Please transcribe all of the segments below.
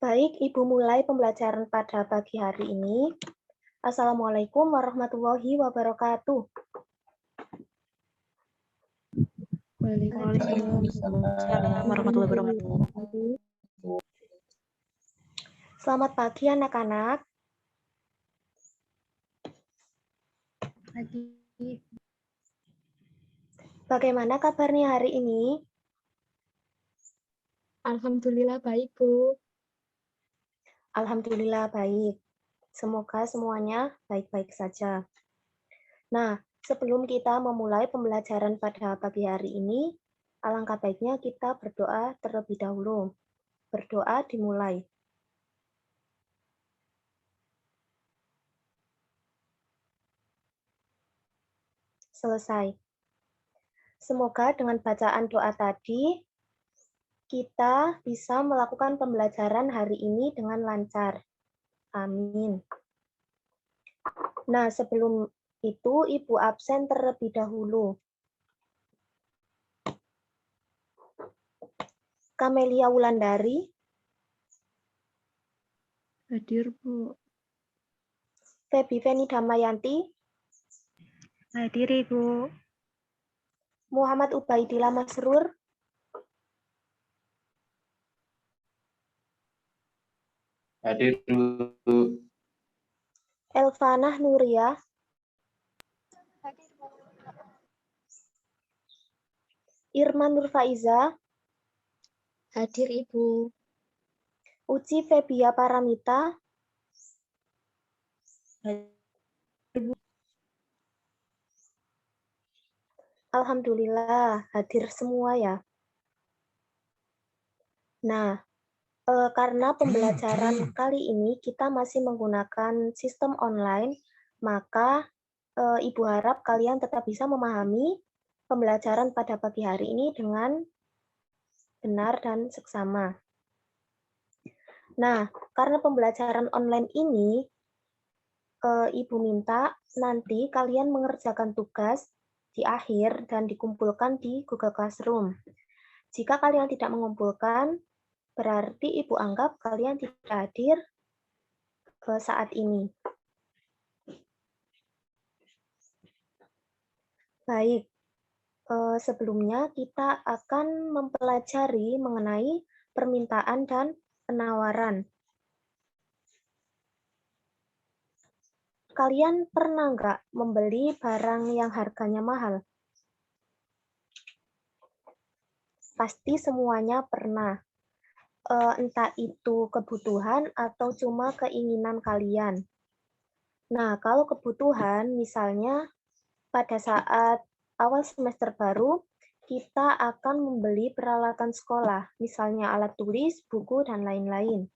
Baik, Ibu mulai pembelajaran pada pagi hari ini. Assalamualaikum warahmatullahi wabarakatuh. Waalaikumsalam warahmatullahi wabarakatuh. Selamat pagi anak-anak. Pagi. Bagaimana kabarnya hari ini? Alhamdulillah baik, Bu. Alhamdulillah baik. Semoga semuanya baik-baik saja. Nah, sebelum kita memulai pembelajaran pada pagi hari ini, alangkah baiknya kita berdoa terlebih dahulu. Berdoa dimulai. Selesai. Semoga dengan bacaan doa tadi, kita bisa melakukan pembelajaran hari ini dengan lancar. Amin. Nah, sebelum itu Ibu absen terlebih dahulu. Kamelia Wulandari. Hadir, Bu. Febi Feni Damayanti. Hadir, Ibu. Muhammad Ubaidillah Masrur. Hadir, Bu. Elvanah Nuria. Hadir, Bu. Irma Nurfaiza. Hadir, Ibu. Uci Febia Paramita. Alhamdulillah, hadir semua ya. Nah, karena pembelajaran kali ini kita masih menggunakan sistem online, maka Ibu harap kalian tetap bisa memahami pembelajaran pada pagi hari ini dengan benar dan seksama. Nah, karena pembelajaran online ini, Ibu minta nanti kalian mengerjakan tugas di akhir dan dikumpulkan di Google Classroom. Jika kalian tidak mengumpulkan, berarti Ibu anggap kalian tidak hadir saat ini. Baik, sebelumnya kita akan mempelajari mengenai permintaan dan penawaran. Kalian pernah nggak membeli barang yang harganya mahal? Pasti semuanya pernah. Entah itu kebutuhan atau cuma keinginan kalian. Nah, kalau kebutuhan, misalnya pada saat awal semester baru, kita akan membeli peralatan sekolah, misalnya alat tulis, buku, dan lain-lain.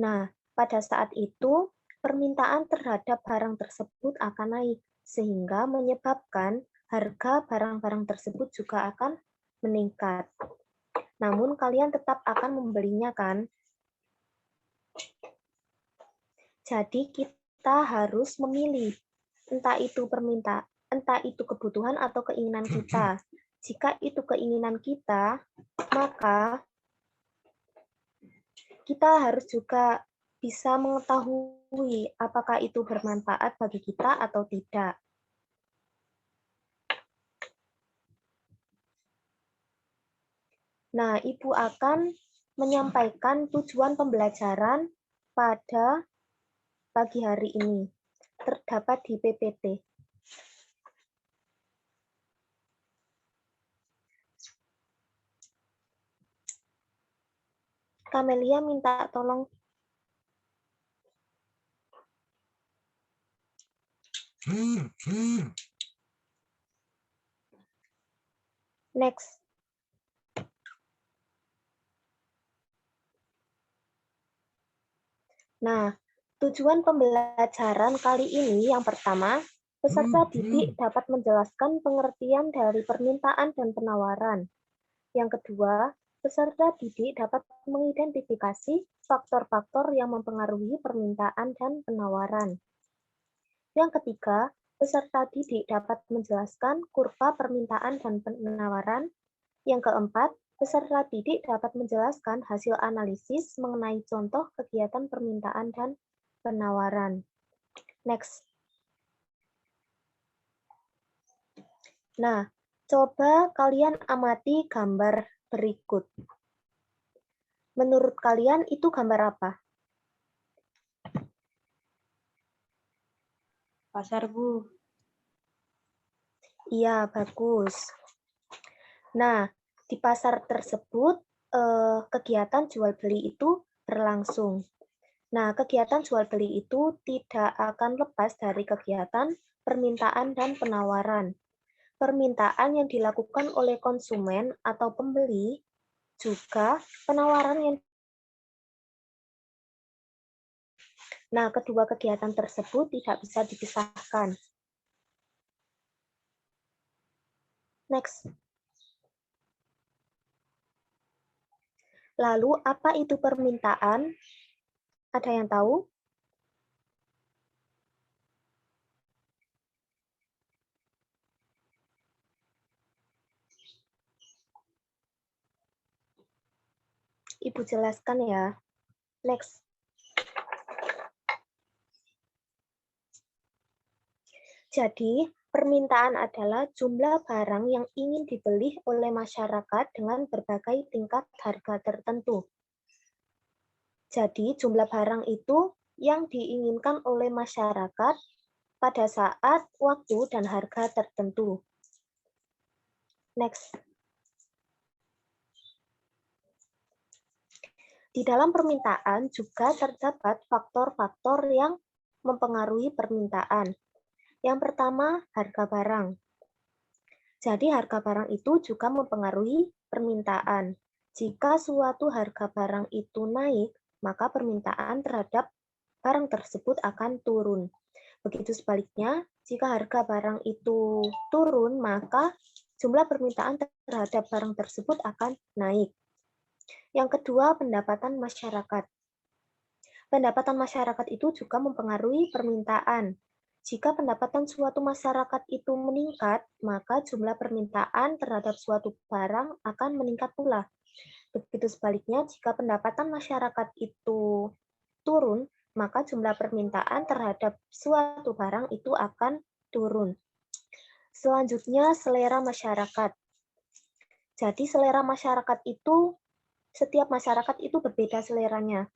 Nah, pada saat itu, permintaan terhadap barang tersebut akan naik, sehingga menyebabkan harga barang-barang tersebut juga akan meningkat. Namun, kalian tetap akan membelinya, kan? Jadi, kita harus memilih, entah itu kebutuhan atau keinginan kita. Jika itu keinginan kita, maka kita harus juga bisa mengetahui apakah itu bermanfaat bagi kita atau tidak. Nah, Ibu akan menyampaikan tujuan pembelajaran pada pagi hari ini. Terdapat di PPT. Kamelia minta tolong. Next. Nah, tujuan pembelajaran kali ini yang pertama, peserta didik dapat menjelaskan pengertian dari permintaan dan penawaran. Yang kedua, peserta didik dapat mengidentifikasi faktor-faktor yang mempengaruhi permintaan dan penawaran. Yang ketiga, peserta didik dapat menjelaskan kurva permintaan dan penawaran. Yang keempat, Peserta didik dapat menjelaskan hasil analisis mengenai contoh kegiatan permintaan dan penawaran. Next. Nah, coba kalian amati gambar berikut. Menurut kalian itu gambar apa? Pasar, Bu. Iya, bagus. Nah, di pasar tersebut kegiatan jual beli itu berlangsung. Nah, kegiatan jual beli itu tidak akan lepas dari kegiatan permintaan dan penawaran. Permintaan yang dilakukan oleh konsumen atau pembeli, juga penawaran yang. Nah, kedua kegiatan tersebut tidak bisa dipisahkan. Next. Lalu, apa itu permintaan? Ada yang tahu? Ibu jelaskan ya. Next. Jadi, permintaan adalah jumlah barang yang ingin dibeli oleh masyarakat dengan berbagai tingkat harga tertentu. Jadi, jumlah barang itu yang diinginkan oleh masyarakat pada saat, waktu, dan harga tertentu. Next. Di dalam permintaan juga terdapat faktor-faktor yang mempengaruhi permintaan. Yang pertama, harga barang. Jadi harga barang itu juga mempengaruhi permintaan. Jika suatu harga barang itu naik, maka permintaan terhadap barang tersebut akan turun. Begitu sebaliknya, jika harga barang itu turun, maka jumlah permintaan terhadap barang tersebut akan naik. Yang kedua, pendapatan masyarakat. Pendapatan masyarakat itu juga mempengaruhi permintaan. Jika pendapatan suatu masyarakat itu meningkat, maka jumlah permintaan terhadap suatu barang akan meningkat pula. Begitu sebaliknya, jika pendapatan masyarakat itu turun, maka jumlah permintaan terhadap suatu barang itu akan turun. Selanjutnya, selera masyarakat. Jadi, selera masyarakat itu, setiap masyarakat itu berbeda seleranya.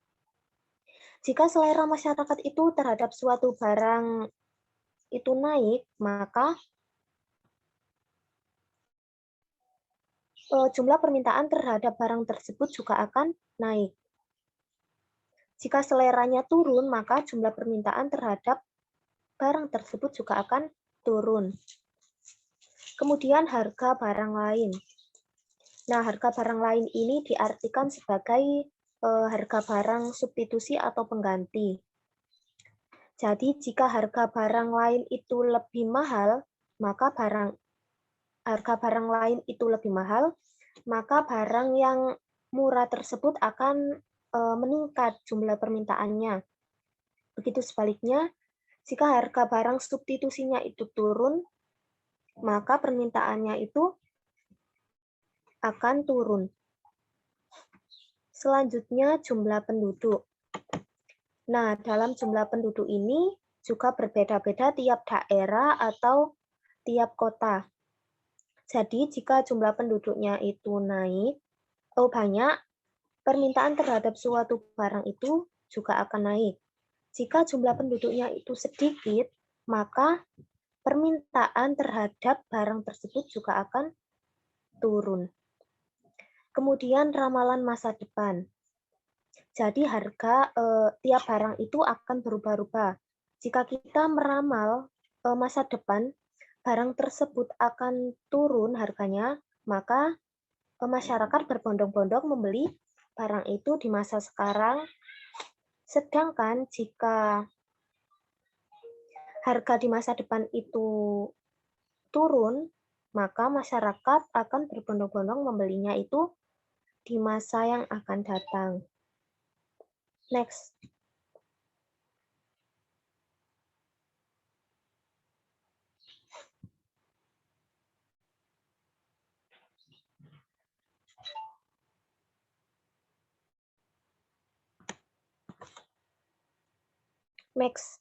Jika selera masyarakat itu terhadap suatu barang itu naik, maka jumlah permintaan terhadap barang tersebut juga akan naik. Jika seleranya turun, maka jumlah permintaan terhadap barang tersebut juga akan turun. Kemudian harga barang lain. Nah, harga barang lain ini diartikan sebagai harga barang substitusi atau pengganti. Jadi, jika harga barang lain itu lebih mahal, maka harga barang lain itu lebih mahal, maka barang yang murah tersebut akan meningkat jumlah permintaannya. Begitu sebaliknya, jika harga barang substitusinya itu turun, maka permintaannya itu akan turun. Selanjutnya, jumlah penduduk. Nah, dalam jumlah penduduk ini juga berbeda-beda tiap daerah atau tiap kota. Jadi, jika jumlah penduduknya itu naik, banyak, permintaan terhadap suatu barang itu juga akan naik. Jika jumlah penduduknya itu sedikit, maka permintaan terhadap barang tersebut juga akan turun. Kemudian ramalan masa depan. Jadi harga tiap barang itu akan berubah-ubah. Jika kita meramal masa depan, barang tersebut akan turun harganya, maka masyarakat berbondong-bondong membeli barang itu di masa sekarang. Sedangkan jika harga di masa depan itu turun, maka masyarakat akan berbondong-bondong membelinya itu di masa yang akan datang. Next. Next.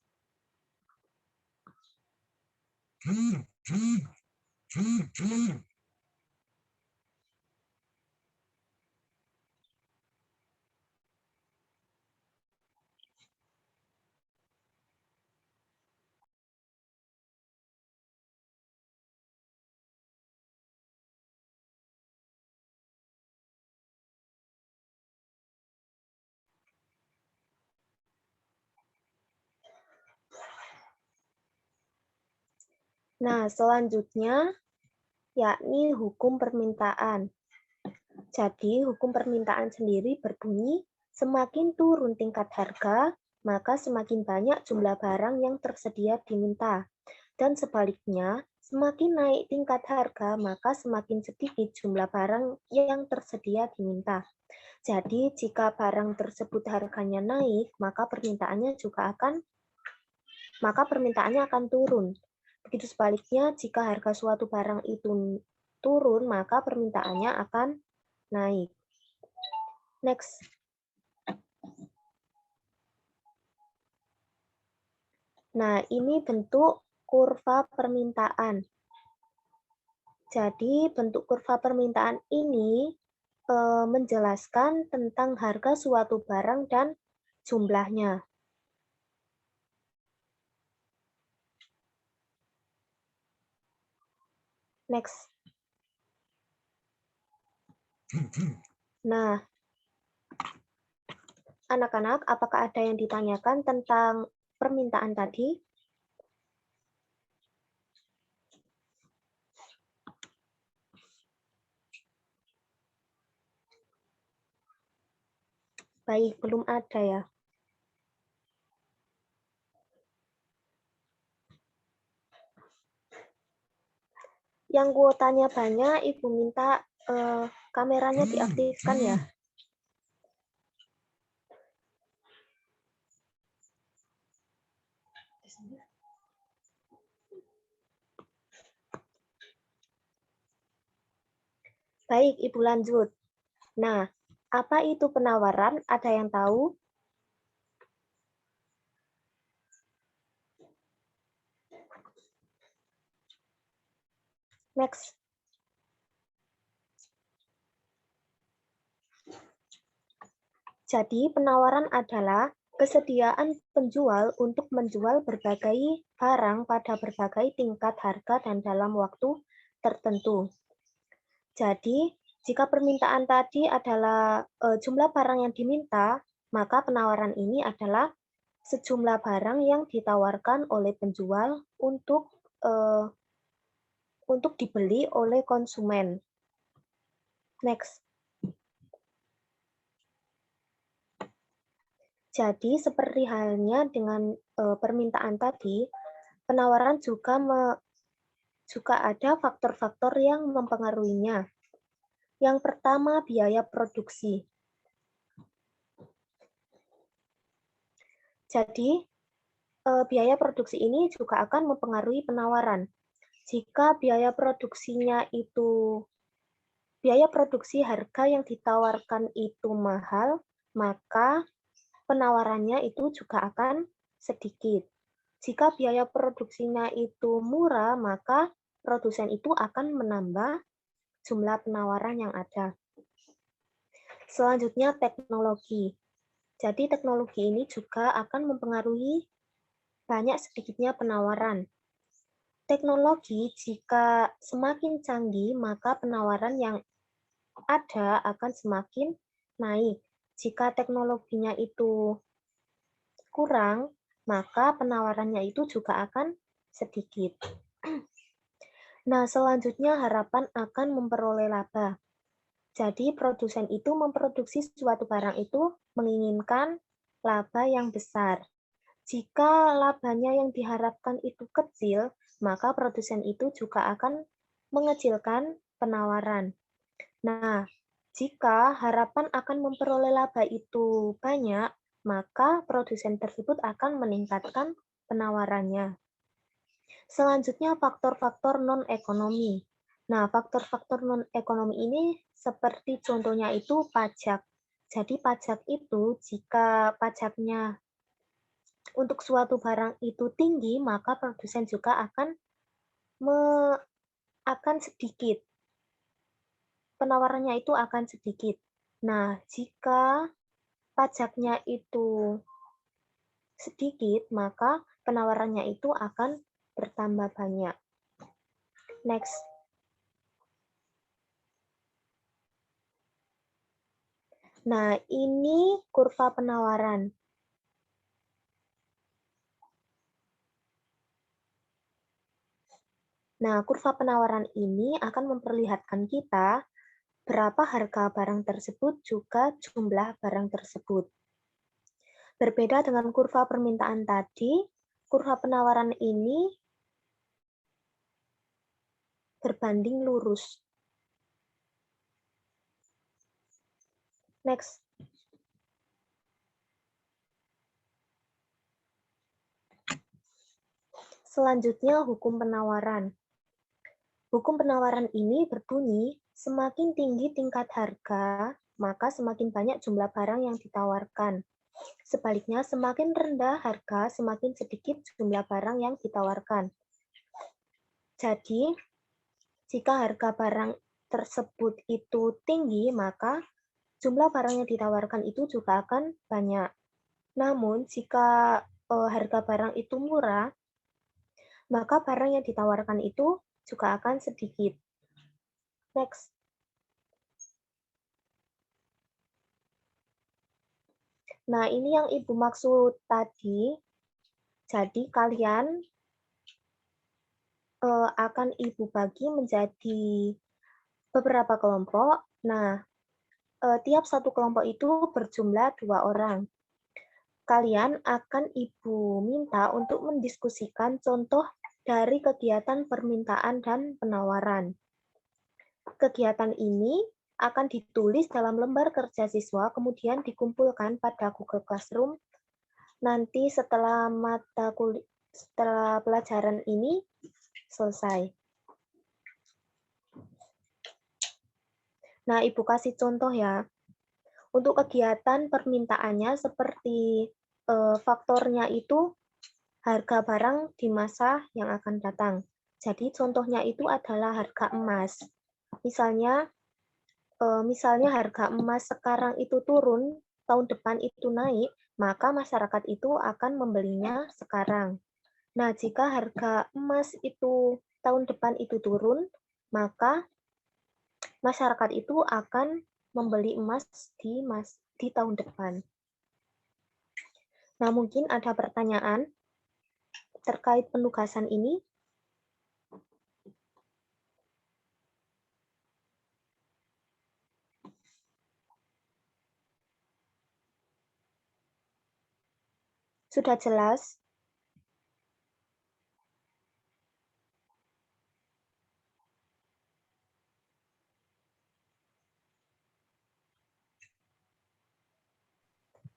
Nah, selanjutnya yakni hukum permintaan. Jadi, hukum permintaan sendiri berbunyi, semakin turun tingkat harga, maka semakin banyak jumlah barang yang tersedia diminta. Dan sebaliknya, semakin naik tingkat harga, maka semakin sedikit jumlah barang yang tersedia diminta. Jadi, jika barang tersebut harganya naik, maka permintaannya akan turun. Begitu sebaliknya, jika harga suatu barang itu turun, maka permintaannya akan naik. Next. Nah, ini bentuk kurva permintaan. Jadi, bentuk kurva permintaan ini menjelaskan tentang harga suatu barang dan jumlahnya. Next. Nah, anak-anak, apakah ada yang ditanyakan tentang permintaan tadi? Baik, belum ada ya. Yang kuotanya banyak, Ibu minta kameranya diaktifkan ya. Baik, Ibu lanjut. Nah, apa itu penawaran? Ada yang tahu? Next. Jadi, penawaran adalah kesediaan penjual untuk menjual berbagai barang pada berbagai tingkat harga dan dalam waktu tertentu. Jadi, jika permintaan tadi adalah jumlah barang yang diminta, maka penawaran ini adalah sejumlah barang yang ditawarkan oleh penjual untuk dibeli oleh konsumen. Next. Jadi, seperti halnya dengan permintaan tadi, penawaran juga ada faktor-faktor yang mempengaruhinya. Yang pertama, biaya produksi. Jadi, biaya produksi ini juga akan mempengaruhi penawaran. Jika biaya produksi harga yang ditawarkan itu mahal, maka penawarannya itu juga akan sedikit. Jika biaya produksinya itu murah, maka produsen itu akan menambah jumlah penawaran yang ada. Selanjutnya, teknologi. Jadi, teknologi ini juga akan mempengaruhi banyak sedikitnya penawaran. Teknologi jika semakin canggih, maka penawaran yang ada akan semakin naik. Jika teknologinya itu kurang, maka penawarannya itu juga akan sedikit. Nah, selanjutnya harapan akan memperoleh laba. Jadi, produsen itu memproduksi suatu barang itu menginginkan laba yang besar. Jika labanya yang diharapkan itu kecil, maka produsen itu juga akan mengecilkan penawaran. Nah, jika harapan akan memperoleh laba itu banyak, maka produsen tersebut akan meningkatkan penawarannya. Selanjutnya, faktor-faktor non-ekonomi. Nah, faktor-faktor non-ekonomi ini seperti contohnya itu pajak. Jadi, pajak itu jika pajaknya untuk suatu barang itu tinggi, maka produsen juga akan sedikit. Penawarannya itu akan sedikit. Nah, jika pajaknya itu sedikit, maka penawarannya itu akan bertambah banyak. Next. Nah, ini kurva penawaran. Nah, kurva penawaran ini akan memperlihatkan kita berapa harga barang tersebut juga jumlah barang tersebut. Berbeda dengan kurva permintaan tadi, kurva penawaran ini berbanding lurus. Next. Selanjutnya, hukum penawaran. Hukum penawaran ini berbunyi, semakin tinggi tingkat harga, maka semakin banyak jumlah barang yang ditawarkan. Sebaliknya, semakin rendah harga, semakin sedikit jumlah barang yang ditawarkan. Jadi, jika harga barang tersebut itu tinggi, maka jumlah barang yang ditawarkan itu juga akan banyak. Namun, jika harga barang itu murah, maka barang yang ditawarkan itu juga akan sedikit. Next. Nah, ini yang Ibu maksud tadi. Jadi, kalian akan Ibu bagi menjadi beberapa kelompok. Nah, tiap satu kelompok itu berjumlah 2 orang. Kalian akan Ibu minta untuk mendiskusikan contoh dari kegiatan permintaan dan penawaran. Kegiatan ini akan ditulis dalam lembar kerja siswa, kemudian dikumpulkan pada Google Classroom. Nanti setelah pelajaran ini selesai. Nah, Ibu kasih contoh ya. Untuk kegiatan permintaannya seperti faktornya itu harga barang di masa yang akan datang. Jadi contohnya itu adalah harga emas. Misalnya harga emas sekarang itu turun, tahun depan itu naik, maka masyarakat itu akan membelinya sekarang. Nah, jika harga emas itu tahun depan itu turun, maka masyarakat itu akan membeli emas di tahun depan. Nah, mungkin ada pertanyaan terkait penugasan ini. Sudah jelas?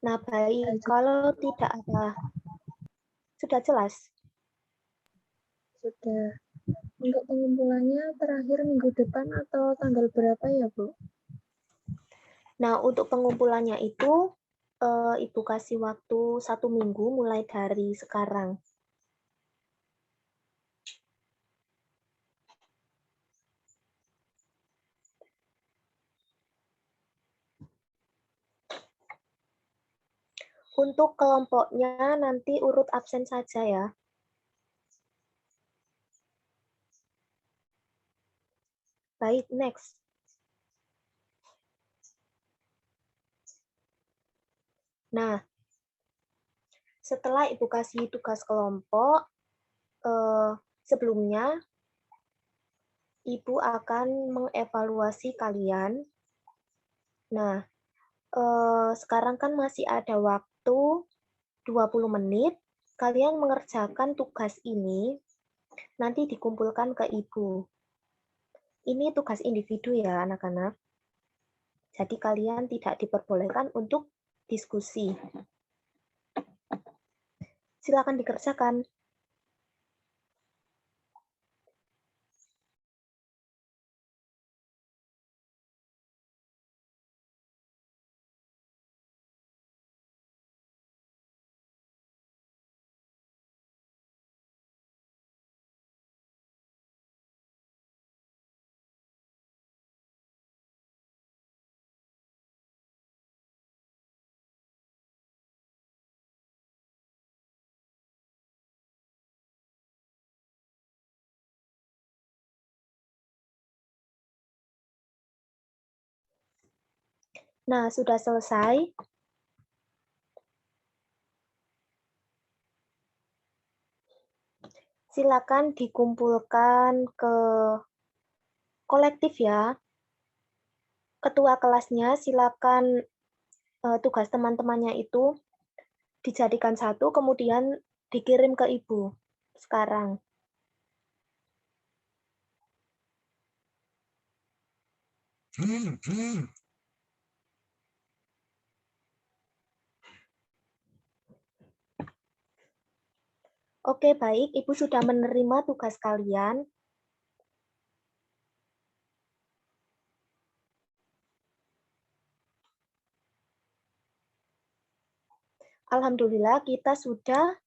Nah, baik. Kalau tidak ada, sudah jelas? Sudah. Untuk pengumpulannya terakhir minggu depan atau tanggal berapa ya, Bu? Nah, untuk pengumpulannya itu, Ibu kasih waktu 1 minggu mulai dari sekarang. Untuk kelompoknya nanti urut absen saja ya. Baik, next. Nah, setelah Ibu kasih tugas kelompok, sebelumnya Ibu akan mengevaluasi kalian. Nah, sekarang kan masih ada waktu 20 menit. Kalian mengerjakan tugas ini, nanti dikumpulkan ke Ibu. Ini tugas individu ya, anak-anak. Jadi kalian tidak diperbolehkan untuk diskusi. Silakan dikerjakan. Nah, sudah selesai. Silakan dikumpulkan ke kolektif ya. Ketua kelasnya silakan tugas teman-temannya itu dijadikan satu, kemudian dikirim ke Ibu sekarang. Oke, baik. Ibu sudah menerima tugas kalian. Alhamdulillah, kita sudah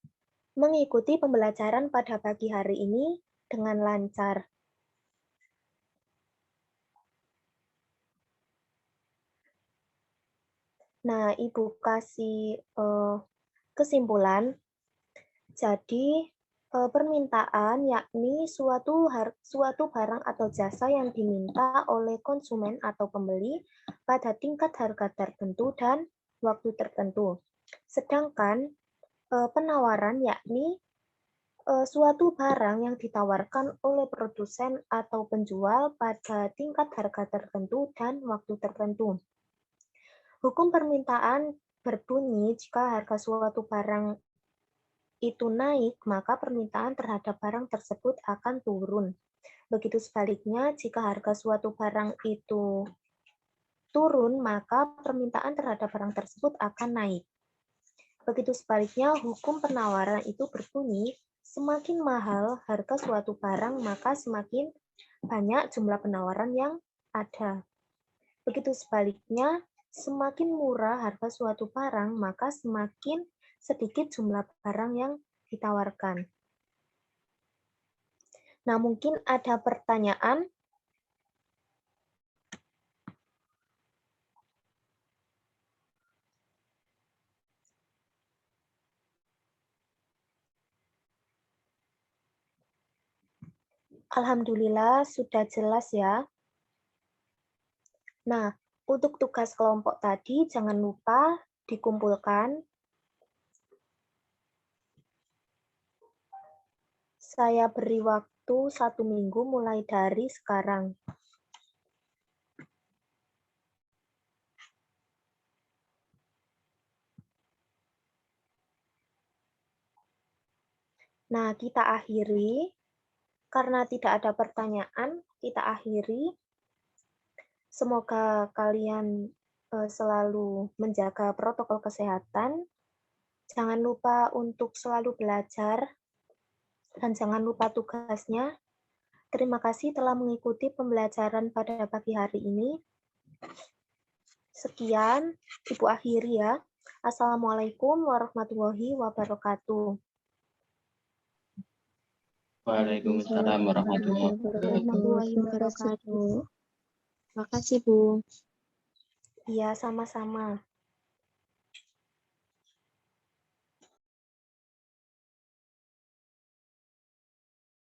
mengikuti pembelajaran pada pagi hari ini dengan lancar. Nah, Ibu kasih kesimpulan. Jadi, permintaan yakni suatu barang atau jasa yang diminta oleh konsumen atau pembeli pada tingkat harga tertentu dan waktu tertentu. Sedangkan penawaran yakni suatu barang yang ditawarkan oleh produsen atau penjual pada tingkat harga tertentu dan waktu tertentu. Hukum permintaan berbunyi jika harga suatu barang itu naik, maka permintaan terhadap barang tersebut akan turun. Begitu sebaliknya, jika harga suatu barang itu turun, maka permintaan terhadap barang tersebut akan naik. Begitu sebaliknya, hukum penawaran itu berbunyi, semakin mahal harga suatu barang, maka semakin banyak jumlah penawaran yang ada. Begitu sebaliknya, semakin murah harga suatu barang, maka semakin sedikit jumlah barang yang ditawarkan. Nah, mungkin ada pertanyaan. Alhamdulillah sudah jelas ya. Nah, untuk tugas kelompok tadi jangan lupa dikumpulkan. Saya beri waktu 1 minggu mulai dari sekarang. Nah, kita akhiri. Karena tidak ada pertanyaan, kita akhiri. Semoga kalian selalu menjaga protokol kesehatan. Jangan lupa untuk selalu belajar. Dan jangan lupa tugasnya. Terima kasih telah mengikuti pembelajaran pada pagi hari ini. Sekian, Ibu akhiri ya. Assalamualaikum warahmatullahi wabarakatuh. Waalaikumsalam warahmatullahi wabarakatuh. Terima kasih, Bu. Iya, sama-sama.